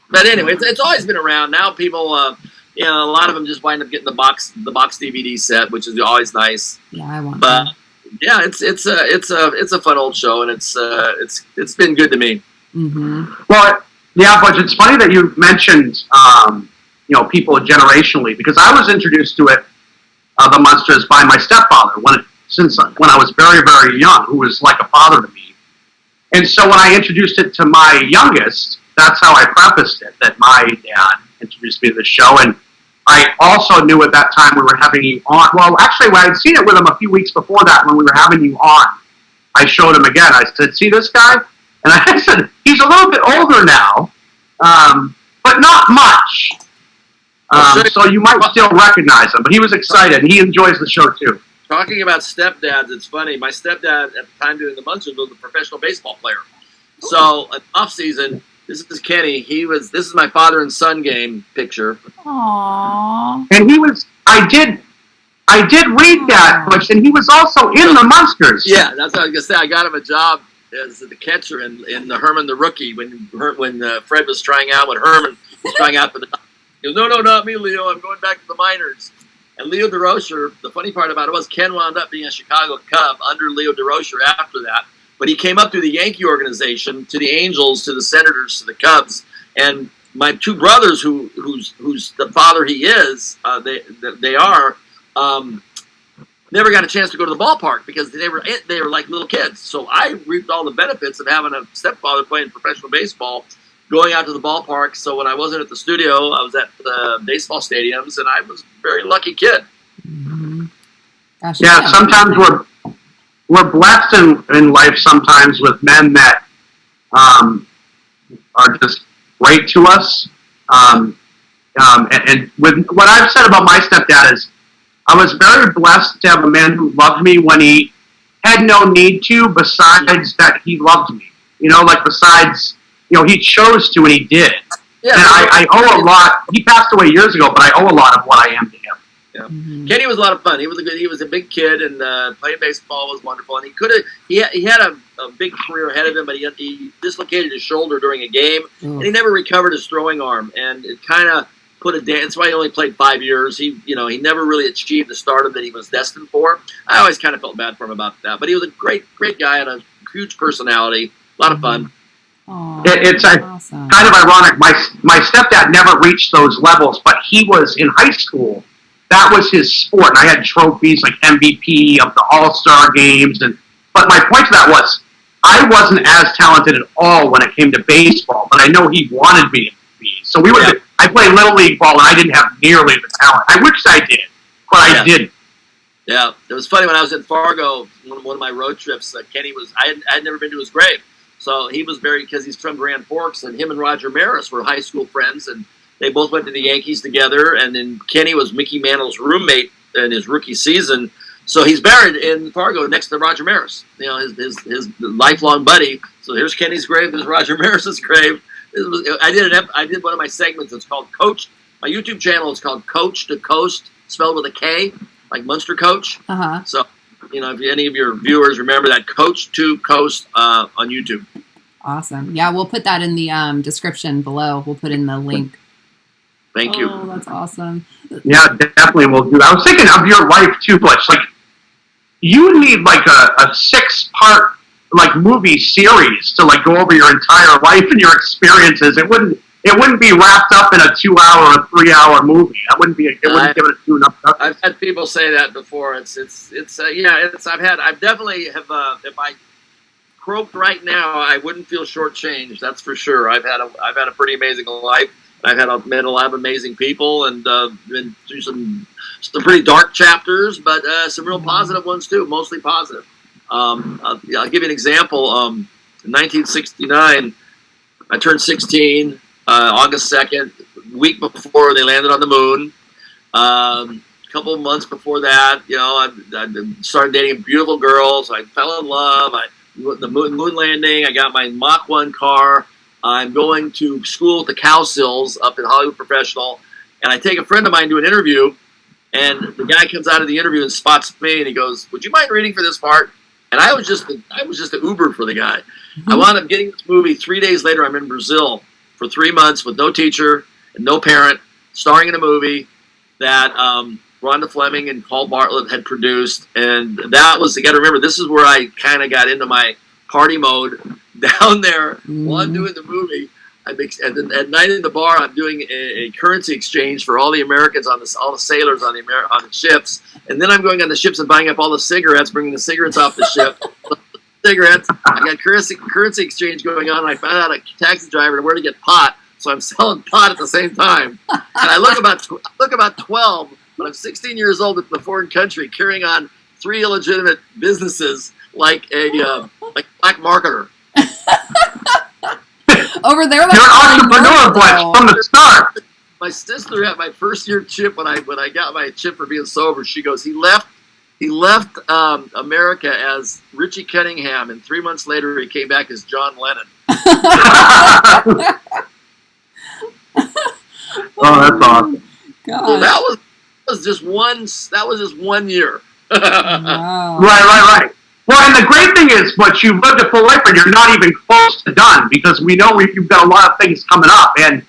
[SPEAKER 3] But anyway, it's always been around. Now people, a lot of them just wind up getting the box DVD set, which is always nice.
[SPEAKER 1] Yeah, I want.
[SPEAKER 3] But yeah, it's a fun old show, and it's been good to me.
[SPEAKER 1] Mm-hmm.
[SPEAKER 2] Well, yeah, but it's funny that you mentioned people generationally, because I was introduced to it, the Munsters, by my stepfather when I was very, very young, who was like a father to me. And so when I introduced it to my youngest, that's how I prefaced it, that my dad introduced me to the show. And I also knew at that time we were having you on. Well, actually, when I'd seen it with him a few weeks before that, when we were having you on, I showed him again. I said, see this guy? And I said, he's a little bit older now, but not much. So you might still recognize him. But he was excited. He enjoys the show, too.
[SPEAKER 3] Talking about stepdads, it's funny. My stepdad at the time doing the Munsters was a professional baseball player. So, off season, this is Kenny. This is my father and son game picture.
[SPEAKER 1] Aww.
[SPEAKER 2] And he was, I did read that, Butch, and he was also in the Munsters.
[SPEAKER 3] Yeah, that's what I was going to say. I got him a job as the catcher in the Herman the Rookie when Fred was trying out, when Herman was trying out for the... He goes, no, not me, Leo. I'm going back to the minors. And Leo DeRocher, the funny part about it was Ken wound up being a Chicago Cub under Leo DeRocher after that. But he came up through the Yankee organization, to the Angels, to the Senators, to the Cubs. And my two brothers, who's the father he is, they are, never got a chance to go to the ballpark because they were like little kids. So I reaped all the benefits of having a stepfather playing professional baseball, going out to the ballpark. So when I wasn't at the studio, I was at the baseball stadiums, and I was a very lucky kid.
[SPEAKER 1] Mm-hmm. Gosh,
[SPEAKER 2] yeah, sometimes we're blessed in life sometimes with men that are just great to us. And with what I've said about my stepdad is I was very blessed to have a man who loved me when he had no need to, besides that he loved me. Besides, he chose to and he did. Yeah, and I owe a lot. He passed away years ago, but I owe a lot of what I am to him.
[SPEAKER 3] Yeah. Mm-hmm. Kenny was a lot of fun. He was a big kid, and playing baseball was wonderful. And he had a big career ahead of him, but he dislocated his shoulder during a game, and he never recovered his throwing arm. And it kind of put a dent. That's why he only played 5 years. He never really achieved the stardom that he was destined for. I always kind of felt bad for him about that. But he was a great guy and a huge personality. A lot of fun.
[SPEAKER 2] It's
[SPEAKER 1] awesome.
[SPEAKER 2] Kind of ironic. My stepdad never reached those levels, but he was in high school. That was his sport, and I had trophies like MVP of the All-Star games. But my point to that was, I wasn't as talented at all when it came to baseball, but I know he wanted me to be. So I played Little League ball, and I didn't have nearly the talent. I wish I did, but I didn't.
[SPEAKER 3] Yeah, it was funny when I was in Fargo, one of my road trips, Kenny was, I had never been to his grave. So he was because he's from Grand Forks, and him and Roger Maris were high school friends, and they both went to the Yankees together, and then Kenny was Mickey Mantle's roommate in his rookie season. So he's buried in Fargo next to Roger Maris, his lifelong buddy. So here's Kenny's grave, there's Roger Maris's grave. I did one of my segments. It's called Coach. My YouTube channel is called Coach to Coast, spelled with a K, like Munster Coach.
[SPEAKER 1] Uh-huh.
[SPEAKER 3] So, if any of your viewers remember that, Coach to Coast on YouTube.
[SPEAKER 1] Awesome. Yeah, we'll put that in the description below. We'll put in the link.
[SPEAKER 3] Thank you.
[SPEAKER 1] Oh, that's awesome.
[SPEAKER 2] Yeah, definitely we'll do that. I was thinking of your life too, Butch. Like, you need like a 6-part movie series to go over your entire life and your experiences. It wouldn't be wrapped up in a 2-hour or 3-hour movie. That wouldn't be. It wouldn't give it enough.
[SPEAKER 3] I've had people say that before. I've definitely have. If I croaked right now, I wouldn't feel shortchanged. That's for sure. I've had a pretty amazing life. I've met a lot of amazing people and been through some pretty dark chapters, but some real positive ones too, mostly positive. I'll give you an example. In 1969, I turned 16, August 2nd, week before they landed on the moon. A couple of months before that, I started dating beautiful girls. I fell in love. The moon landing, I got my Mach 1 car. I'm going to school at the Cowsills up in Hollywood Professional, and I take a friend of mine to an interview, and the guy comes out of the interview and spots me, and he goes, "Would you mind reading for this part?" And I was just an Uber for the guy. Mm-hmm. I wound up getting this movie 3 days later. I'm in Brazil for 3 months with no teacher and no parent, starring in a movie that Rhonda Fleming and Paul Bartlett had produced, and that was, you got to remember, this is where I kind of got into my party mode down there while I'm doing the movie. At night in the bar, I'm doing a currency exchange for all the Americans all the sailors on the ships, and then I'm going on the ships and buying up all the cigarettes, bringing the cigarettes off the ship. I got currency exchange going on, and I found out a taxi driver where to get pot. so I'm selling pot at the same time. And I look about 12, but I'm 16 years old in the foreign country, carrying on 3 illegitimate businesses like a black marketer.
[SPEAKER 1] Over there,
[SPEAKER 2] you're an entrepreneur, Butch, from the start.
[SPEAKER 3] My sister at my first year chip, when I got my chip for being sober, she goes, he left America as Richie Cunningham, and 3 months later he came back as John Lennon.
[SPEAKER 2] Oh, that's awesome.
[SPEAKER 1] God.
[SPEAKER 3] So that was just one year.
[SPEAKER 1] Wow.
[SPEAKER 2] Right. Well, and the great thing is, but you've lived a full life and you're not even close to done, because we know you've got a lot of things coming up. And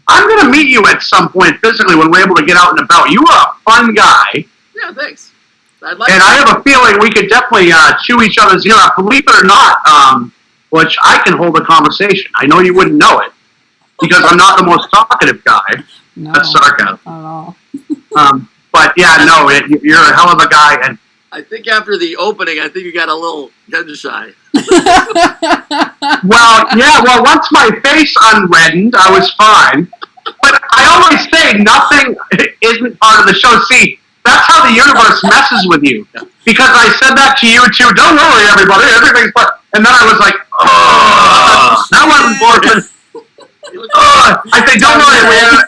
[SPEAKER 2] I'm going to meet you at some point physically when we're able to get out and about. You are a fun guy.
[SPEAKER 3] Yeah, thanks. I
[SPEAKER 2] have a feeling we could definitely chew each other's ear off. Believe it or not, which I can hold a conversation. I know you wouldn't know it, because I'm not the most talkative guy.
[SPEAKER 1] No,
[SPEAKER 2] that's sarcasm.
[SPEAKER 1] Not at all.
[SPEAKER 2] But yeah, no, you're a hell of a guy. And
[SPEAKER 3] I think after the opening, I think you got a little gun shy.
[SPEAKER 2] Well, once my face unreddened, I was fine. But I always say nothing isn't part of the show. See, that's how the universe messes with you. Because I said that to you too. Don't worry, everybody. Everything's fine. And then I was like, oh, that wasn't important. I say, don't worry, man.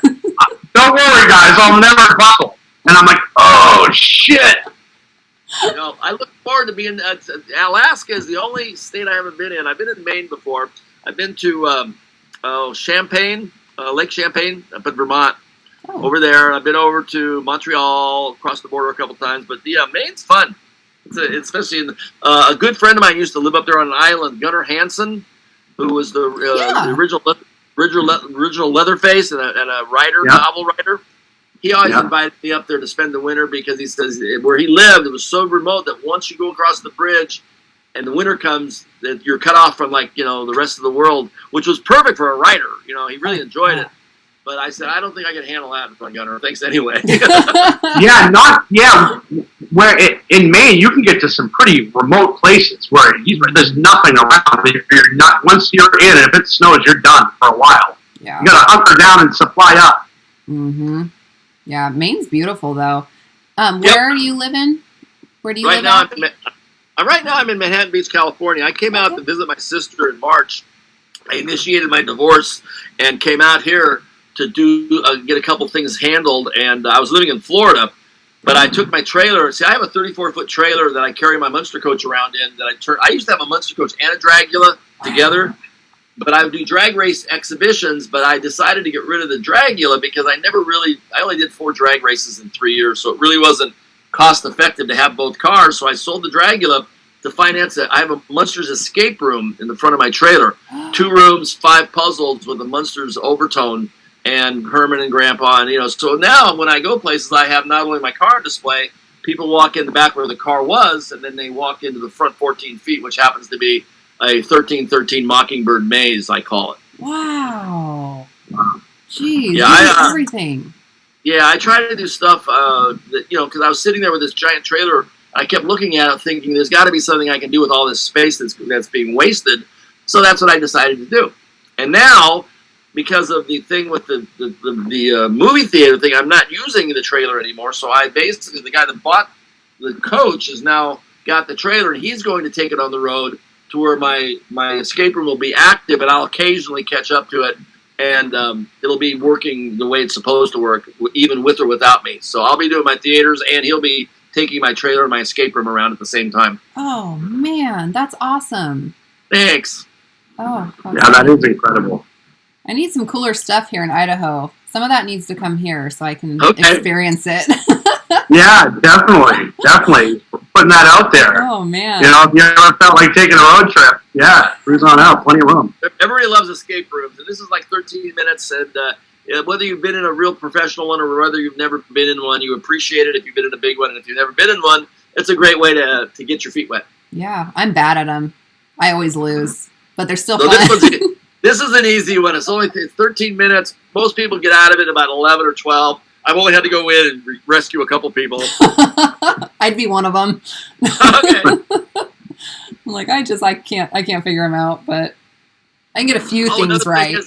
[SPEAKER 2] Don't worry, guys. I'll never buckle. And I'm like, oh, shit.
[SPEAKER 3] You know, I look forward to being. Alaska is the only state I haven't been in. I've been in Maine before. I've been to Champaign, Lake Champlain, up in Vermont. Oh. Over there. I've been over to Montreal, across the border a couple times. But yeah, Maine's fun. It's especially in a good friend of mine used to live up there on an island, Gunnar Hansen, who was the original Leatherface and a writer, novel writer. He always invited me up there to spend the winter, because he says where he lived, it was so remote that once you go across the bridge and the winter comes, that you're cut off from the rest of the world, which was perfect for a writer. You know, he really enjoyed it. But I said, I don't think I can handle that in front of Gunnar. Thanks anyway.
[SPEAKER 2] Where in Maine, you can get to some pretty remote places where there's nothing around. You're not, once you're in, if it snows, you're done for a while. Yeah. You got to hunker down and supply up.
[SPEAKER 1] Mm-hmm. Yeah, Maine's beautiful, though. Where are you living? Where do you live
[SPEAKER 3] now? Right now, I'm in Manhattan Beach, California. I came out to visit my sister in March. I initiated my divorce and came out here to get a couple things handled. And I was living in Florida, but I took my trailer. See, I have a 34-foot trailer that I carry my Munster coach around in. I used to have a Munster coach and a Dragula together. But I would do drag race exhibitions, but I decided to get rid of the Dragula because I only did 4 drag races in 3 years, so it really wasn't cost effective to have both cars. So I sold the Dragula to finance it. I have a Munsters escape room in the front of my trailer. 2 rooms, 5 puzzles with the Munsters overtone and Herman and Grandpa. And, so now when I go places, I have not only my car on display, people walk in the back where the car was, and then they walk into the front 14 feet, which happens to be a 1313 Mockingbird maze, I call it.
[SPEAKER 1] Wow. Jeez, everything.
[SPEAKER 3] Yeah, I try to do stuff, because I was sitting there with this giant trailer. I kept looking at it thinking there's got to be something I can do with all this space that's being wasted. So that's what I decided to do. And now, because of the thing with the movie theater thing, I'm not using the trailer anymore. So I basically, the guy that bought the coach has now got the trailer, and he's going to take it on the road to where my escape room will be active, and I'll occasionally catch up to it, and it'll be working the way it's supposed to work, even with or without me. So I'll be doing my theaters, and he'll be taking my trailer and my escape room around at the same time.
[SPEAKER 1] Oh, man, that's awesome.
[SPEAKER 3] Thanks.
[SPEAKER 1] Oh, okay.
[SPEAKER 2] Yeah, that is incredible.
[SPEAKER 1] I need some cooler stuff here in Idaho. Some of that needs to come here so I can experience it.
[SPEAKER 2] Yeah, definitely. Putting that out there.
[SPEAKER 1] Oh, man.
[SPEAKER 2] If you ever felt like taking a road trip, cruise on out. Plenty of room.
[SPEAKER 3] Everybody loves escape rooms, and this is like 13 minutes, and whether you've been in a real professional one or whether you've never been in one, you appreciate it if you've been in a big one, and if you've never been in one, it's a great way to get your feet wet.
[SPEAKER 1] Yeah, I'm bad at them. I always lose, but they're still fun.
[SPEAKER 3] This is an easy one. It's only 13 minutes. Most people get out of it about 11 or 12. I've only had to go in and rescue a couple people.
[SPEAKER 1] I'd be one of them.
[SPEAKER 3] Okay.
[SPEAKER 1] I'm like, I can't figure them out, but I can get a few things right.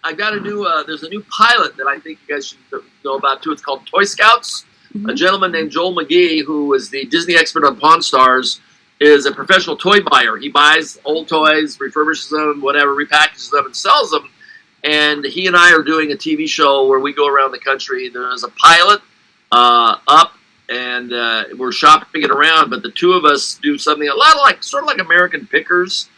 [SPEAKER 3] I got a new. There's a new pilot that I think you guys should know about too. It's called Toy Scouts. A gentleman named Joel McGee, who is the Disney expert on Pawn Stars, is a professional toy buyer. He buys old toys, refurbishes them, whatever, repackages them, and sells them. And he and I are doing a TV show where we go around the country. There's a pilot up, and we're shopping it around. But the two of us do something a lot like, sort of like American Pickers,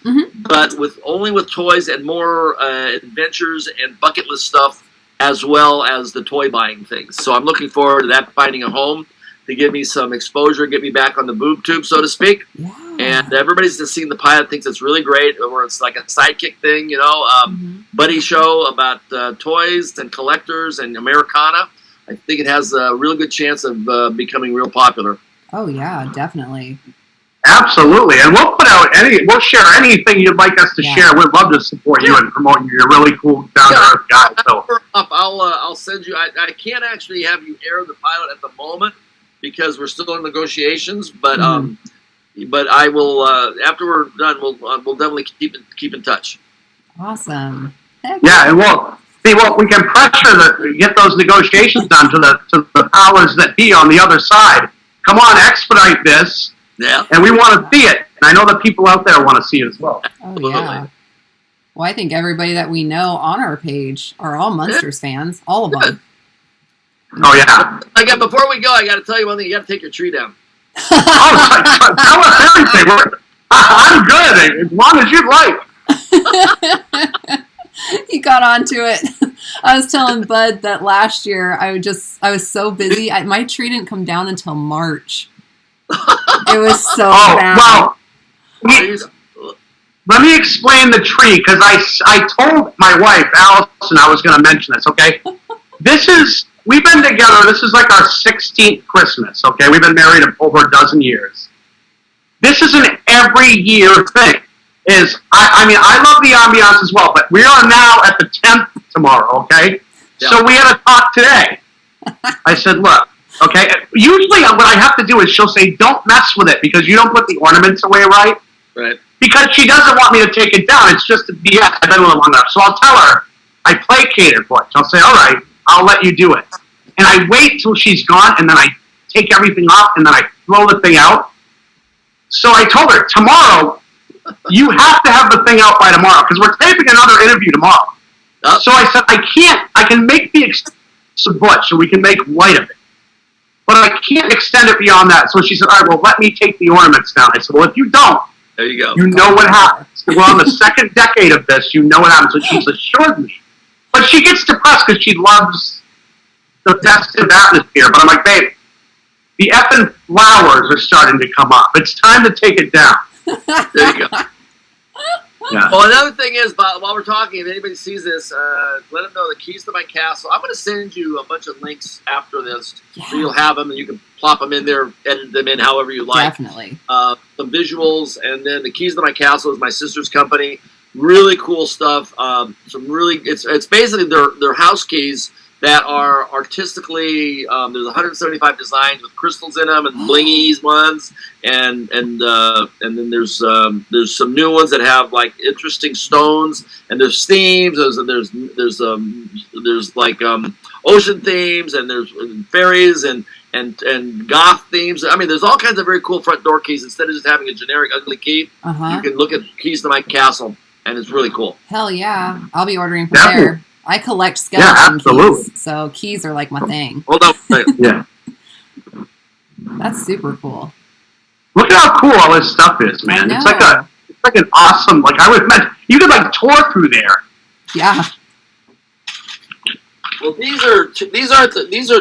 [SPEAKER 3] but only with toys and more adventures and bucket list stuff, as well as the toy buying things. So I'm looking forward to that, finding a home to give me some exposure, get me back on the boob tube, so to speak. Yeah. And everybody's just seen the pilot, thinks it's really great, where it's like a sidekick thing, buddy show about toys and collectors and Americana. I think it has a real good chance of becoming real popular.
[SPEAKER 1] Oh yeah, definitely.
[SPEAKER 2] Absolutely, and we'll we'll share anything you'd like us to share. We'd love to support you and promote you. You're a really cool, down to earth guy. So
[SPEAKER 3] I'll send you. I can't actually have you air the pilot at the moment because we're still in negotiations. But I will after we're done. We'll definitely keep in touch.
[SPEAKER 1] Awesome.
[SPEAKER 2] Yeah, and we can pressure get those negotiations done to the powers that be on the other side. Come on, expedite this. Yeah. And we want to see it. And I know that people out there want to see it as well.
[SPEAKER 1] Oh, yeah. Well, I think everybody that we know on our page are all Munsters fans. All of them.
[SPEAKER 2] Oh, yeah.
[SPEAKER 3] Before we go, I got to tell you one thing. You got to take your tree down.
[SPEAKER 2] Tell us everything. I'm good, as long as you'd like.
[SPEAKER 1] He got onto it. I was telling Bud that last year I was so busy. My tree didn't come down until March. It was so bad. Well,
[SPEAKER 2] let me explain the tree, because I told my wife, Allison, I was going to mention this, okay? We've been together, this is like our 16th Christmas, okay? We've been married over a dozen years. This is an every year thing. I love the ambiance as well, but we are now at the 10th tomorrow, okay? Yep. So we had a talk today. I said, look, okay, usually what I have to do is she'll say, don't mess with it because you don't put the ornaments away right.
[SPEAKER 3] Right.
[SPEAKER 2] Because she doesn't want me to take it down. It's just, I've been with her long enough. So I'll tell her, I placate her, Butch. I'll say, all right, I'll let you do it. And I wait till she's gone, and then I take everything off, and then I throw the thing out. So I told her, tomorrow, you have to have the thing out by tomorrow, because we're taping another interview tomorrow. Yep. So I said, I can make the extension Butch, so we can make light of it. But I can't extend it beyond that. So she said, all right, well, let me take the ornaments down. I said, well, if you don't,
[SPEAKER 3] there you go.
[SPEAKER 2] You know what happens. We're on the second decade of this. You know what happens. So she's assured me. But she gets depressed because she loves the festive atmosphere. But I'm like, babe, the effing flowers are starting to come up. It's time to take it down.
[SPEAKER 3] There you go. Yeah. Well, another thing is, while we're talking, if anybody sees this, let them know the keys to my castle. I'm going to send you a bunch of links after this, so you'll have them and you can plop them in there, edit them in however you like.
[SPEAKER 1] Definitely.
[SPEAKER 3] Some visuals, and then the keys to my castle is my sister's company. Really cool stuff. It's basically their house keys that are artistically. There's 175 designs with crystals in them and blingies ones, and then there's some new ones that have like interesting stones, and there's themes. There's like ocean themes, and there's fairies and goth themes. I mean, there's all kinds of very cool front door keys. Instead of just having a generic ugly key, you can look at keys to my castle, and it's really cool.
[SPEAKER 1] Hell yeah, I'll be ordering from there. I collect skeleton keys, so keys are like my thing.
[SPEAKER 3] Hold on.
[SPEAKER 2] Yeah.
[SPEAKER 1] That's super cool.
[SPEAKER 2] Look at how cool all this stuff is, man. It's like an awesome, like I would imagine, you could like tour through there.
[SPEAKER 1] Yeah.
[SPEAKER 3] Well, these are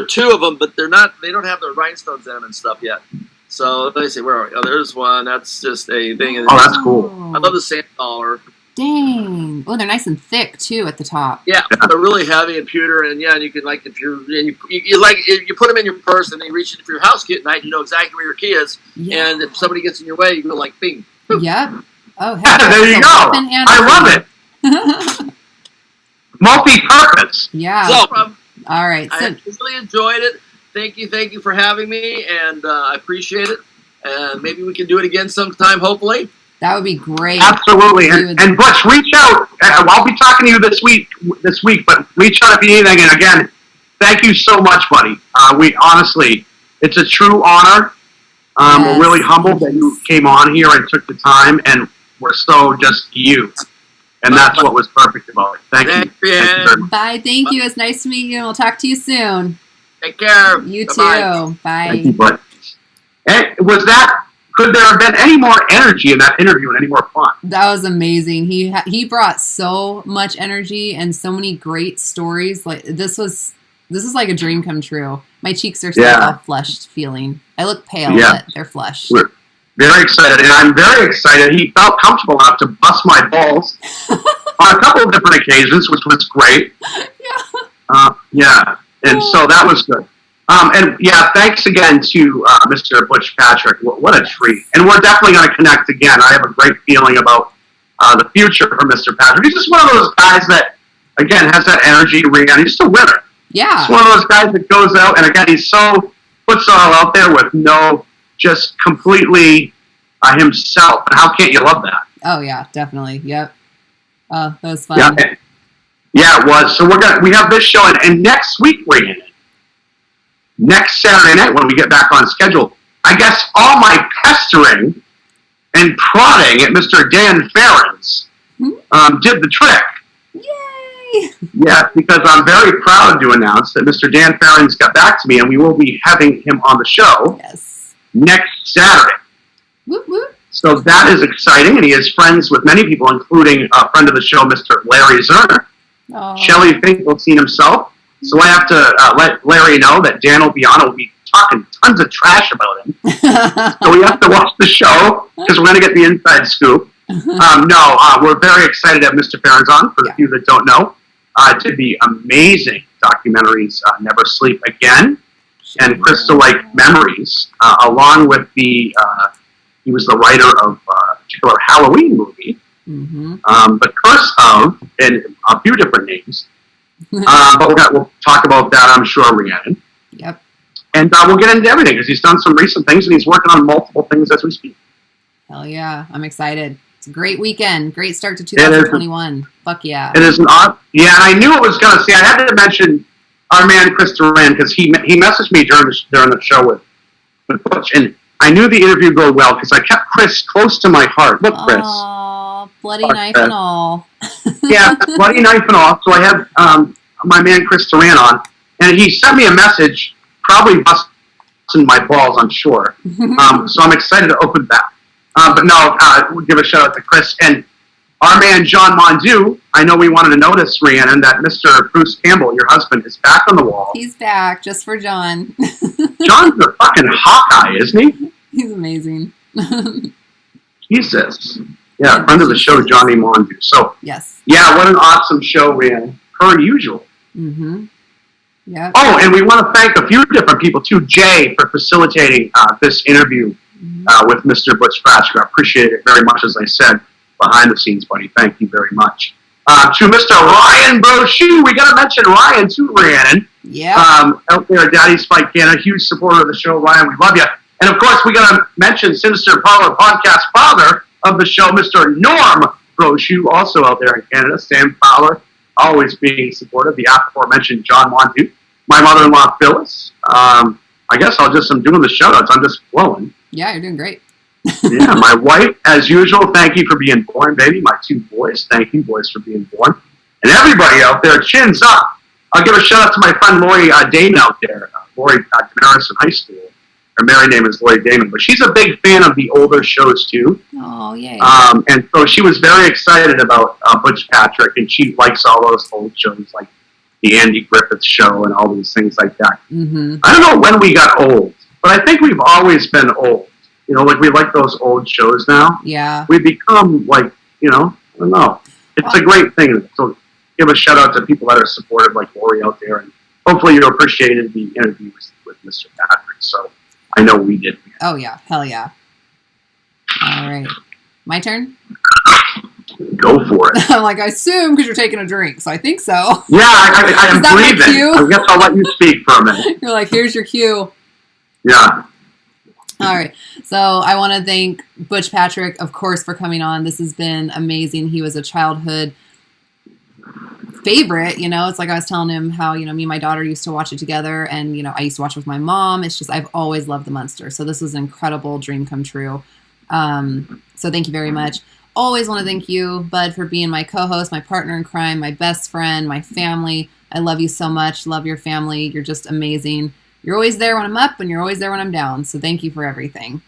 [SPEAKER 3] two of them, but they don't have the rhinestones in them and stuff yet. So let me see, where are we? Oh, there's one. That's just a thing.
[SPEAKER 2] Oh, that's cool.
[SPEAKER 3] I love the sand dollar.
[SPEAKER 1] Dang! Oh, they're nice and thick too at the top.
[SPEAKER 3] Yeah, they're really heavy and pewter, and you can like if you put them in your purse and then you reach into your house key at night, you know exactly where your key is, and if somebody gets in your way, you go like bing.
[SPEAKER 1] Yep. Oh,
[SPEAKER 2] there you go. I love it. Multi-purpose.
[SPEAKER 1] Yeah.
[SPEAKER 3] So,
[SPEAKER 1] all right.
[SPEAKER 3] I really enjoyed it. Thank you for having me, and I appreciate it. Maybe we can do it again sometime, hopefully.
[SPEAKER 1] That would be great.
[SPEAKER 2] Absolutely. And Butch, reach out. I'll be talking to you this week, but reach out if you need anything. And again, thank you so much, buddy. We honestly, it's a true honor.
[SPEAKER 1] Yes.
[SPEAKER 2] We're really humbled that you came on here and took the time, and we're so just you. And that's what was perfect about it. Thank you.
[SPEAKER 3] Thank you.
[SPEAKER 1] Bye. Thank you. It's nice to meet you, and we'll talk to you soon.
[SPEAKER 3] Take care.
[SPEAKER 1] You
[SPEAKER 3] Bye-bye.
[SPEAKER 1] too. Bye.
[SPEAKER 2] Thank you, Butch. And could there have been any more energy in that interview and any more fun?
[SPEAKER 1] That was amazing. He brought so much energy and so many great stories. Like this is like a dream come true. My cheeks are still all flushed feeling. I look pale, but they're flushed.
[SPEAKER 2] We're very excited, and I'm very excited. He felt comfortable enough to bust my balls on a couple of different occasions, which was great. And so that was good. Thanks again to Mr. Butch Patrick. What a treat. And we're definitely going to connect again. I have a great feeling about the future for Mr. Patrick. He's just one of those guys that, again, has that energy. He's just a winner.
[SPEAKER 1] Yeah.
[SPEAKER 2] He's one of those guys that goes out, and again, puts it all out there with just completely himself. And how can't you love that?
[SPEAKER 1] Oh, yeah, definitely. Yep. Oh, that was fun.
[SPEAKER 2] Yeah, it was. So we have this show, and next week, Rhiannon, next Saturday night when we get back on schedule, I guess all my pestering and prodding at Mr. Dan Farron's did the trick.
[SPEAKER 1] Yay!
[SPEAKER 2] Yeah, because I'm very proud to announce that Mr. Dan Farron's got back to me, and we will be having him on the show next Saturday.
[SPEAKER 1] Whoop, whoop.
[SPEAKER 2] So that is exciting, and he is friends with many people, including a friend of the show, Mr. Larry Zerner, Shelley Finkelstein himself. So I have to let Larry know that Dan will be on. We'll be talking tons of trash about him. So we have to watch the show because we're going to get the inside scoop. We're very excited to have Mr. Farron's on. For the few that don't know, to the amazing documentaries Never Sleep Again and Crystal Lake Memories, along with he was the writer of a particular Halloween movie, The Curse of, and a few different names. But we'll talk about that, I'm sure, Rhiannon.
[SPEAKER 1] Yep.
[SPEAKER 2] And we'll get into everything because he's done some recent things and he's working on multiple things as we speak.
[SPEAKER 1] Hell yeah, I'm excited. It's a great weekend. Great start to 2021. Fuck yeah.
[SPEAKER 2] It is an odd. Yeah, and I knew it was going to see. I had to mention our man Chris Duran because he messaged me during the show with Butch, and I knew the interview would go well because I kept Chris close to my heart. Look, Chris.
[SPEAKER 1] Aww, bloody knife and all.
[SPEAKER 2] Yeah, bloody knife and all. So I have my man Chris Duran on, and he sent me a message, probably busting my balls, I'm sure. So I'm excited to open that. We'll give a shout out to Chris. And our man John Mondu, I know we wanted to notice, Rhiannon, that Mr. Bruce Campbell, your husband, is back on the wall.
[SPEAKER 1] He's back, just for John.
[SPEAKER 2] John's a fucking Hawkeye, isn't he?
[SPEAKER 1] He's amazing.
[SPEAKER 2] Jesus. Yeah, friend of the show, Johnny Mondu. So,
[SPEAKER 1] yes.
[SPEAKER 2] Yeah, what an awesome show, Rhiannon. Per usual.
[SPEAKER 1] Mm-hmm. Yeah.
[SPEAKER 2] Oh, and we want to thank a few different people, too. Jay, for facilitating this interview with Mr. Butch Patrick. I appreciate it very much, as I said, behind the scenes, buddy. Thank you very much. To Mr. Ryan Brochu, we got to mention Ryan, too, Rhiannon.
[SPEAKER 1] Yeah.
[SPEAKER 2] Out there at Daddy's Fight Canada, huge supporter of the show. Ryan, we love you. And, of course, we got to mention Sinister Parlor podcast father of the show, Mr. Norm Brochu, also out there in Canada. Sam Fowler, always being supportive. The aforementioned John Montu. My mother-in-law, Phyllis. I guess I'm doing the shout-outs. I'm just flowing.
[SPEAKER 1] Yeah, you're doing great.
[SPEAKER 2] Yeah, my wife, as usual, thank you for being born, baby. My two boys, thank you, boys, for being born. And everybody out there, chins up. I'll give a shout-out to my friend Lori Damon out there. Lori Damaris in high school. Her married name is Lori Damon. But she's a big fan of the older shows, too.
[SPEAKER 1] Oh, yay.
[SPEAKER 2] And so she was very excited about Butch Patrick, and she likes all those old shows, like the Andy Griffith Show and all these things like that.
[SPEAKER 1] Mm-hmm.
[SPEAKER 2] I don't know when we got old, but I think we've always been old. You know, like we like those old shows now.
[SPEAKER 1] Yeah.
[SPEAKER 2] We become like, I don't know. It's a great thing. So give a shout out to people that are supportive, like Lori out there. And hopefully you appreciated the interview with Mr. Patrick. So I know we did.
[SPEAKER 1] Oh, yeah. Hell yeah. All right. My turn?
[SPEAKER 2] Go for it.
[SPEAKER 1] I'm like, I assume because you're taking a drink, so I think so.
[SPEAKER 2] Yeah, I am breathing.
[SPEAKER 1] I
[SPEAKER 2] guess I'll let you speak for a minute.
[SPEAKER 1] You're like, here's your cue.
[SPEAKER 2] Yeah.
[SPEAKER 1] All right. So I want to thank Butch Patrick, of course, for coming on. This has been amazing. He was a childhood favorite. It's like I was telling him how, me and my daughter used to watch it together, and, I used to watch it with my mom. It's just, I've always loved the Munsters. So this was an incredible dream come true. So thank you very much. Always want to thank you, Bud, for being my co-host, my partner in crime, my best friend, my family. I love you so much. Love your family. You're just amazing. You're always there when I'm up, and you're always there when I'm down. So thank you for everything.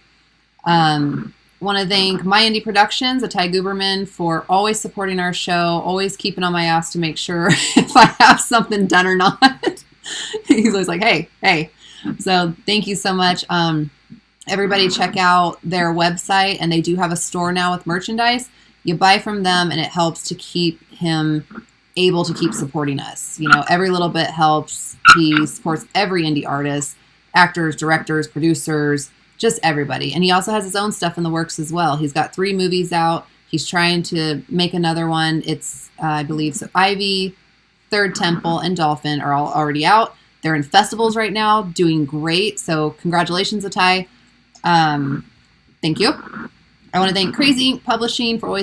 [SPEAKER 1] Want to thank My Indie Productions, Ty Guberman, for always supporting our show, always keeping on my ass to make sure if I have something done or not. He's always like, hey. So thank you so much. Everybody check out their website, and they do have a store now with merchandise. You buy from them, and it helps to keep him able to keep supporting us. Every little bit helps. He supports every indie artist, actors, directors, producers, just everybody. And he also has his own stuff in the works as well. He's got 3 movies out. He's trying to make another one. It's, I believe, so Ivy, Third Temple, and Dolphin are all already out. They're in festivals right now, doing great. So congratulations, Ty. Thank you. I want to thank Crazy Ink Publishing for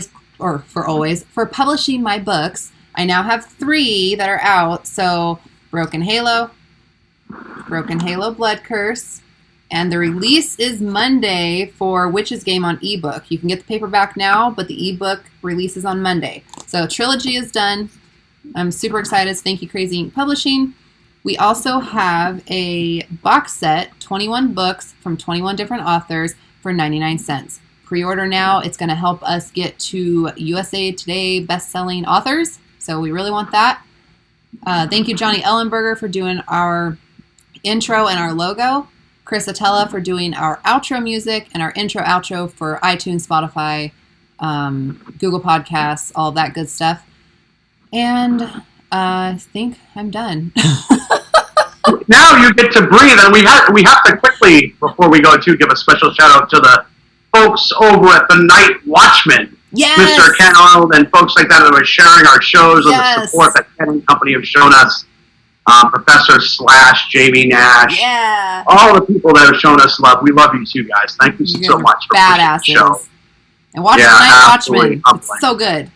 [SPEAKER 1] publishing my books. I now have 3 that are out. So Broken Halo, Blood Curse, and the release is Monday for Witch's Game on ebook. You can get the paperback now, but the ebook releases on Monday. So Trilogy is done. I'm super excited. So thank you, Crazy Ink Publishing. We also have a box set, 21 books from 21 different authors for 99 cents. Pre-order now. It's going to help us get to USA Today best-selling authors. So we really want that. Thank you, Johnny Ellenberger, for doing our intro and our logo. Chris Atella for doing our outro music and our intro-outro for iTunes, Spotify, Google Podcasts, all that good stuff. And I think I'm done.
[SPEAKER 2] Now you get to breathe, and we have to quickly, before we go to, give a special shout-out to the folks over at the Night Watchman.
[SPEAKER 1] Yes.
[SPEAKER 2] Mr. Ken Arnold and folks like that are sharing our shows and
[SPEAKER 1] Yes.
[SPEAKER 2] the support that Ken and company have shown us. Professor / Jamie Nash.
[SPEAKER 1] Yeah.
[SPEAKER 2] All the people that have shown us love. We love you too, guys. Thank you so much for
[SPEAKER 1] badasses.
[SPEAKER 2] pushing the show.
[SPEAKER 1] And watch the Night Watchman. It's so good.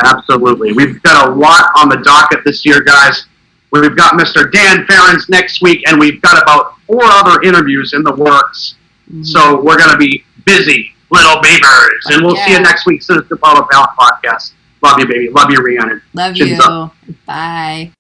[SPEAKER 2] Absolutely. We've got a lot on the docket this year, guys. We've got Mr. Dan Ferens next week, and we've got about 4 other interviews in the works. Mm-hmm. So we're going to be busy, little beavers. And we'll see you next week, Sinister Bottle Palette Podcast. Love you, baby. Love you, Rhiannon.
[SPEAKER 1] Love
[SPEAKER 2] Chins
[SPEAKER 1] you.
[SPEAKER 2] up.
[SPEAKER 1] Bye.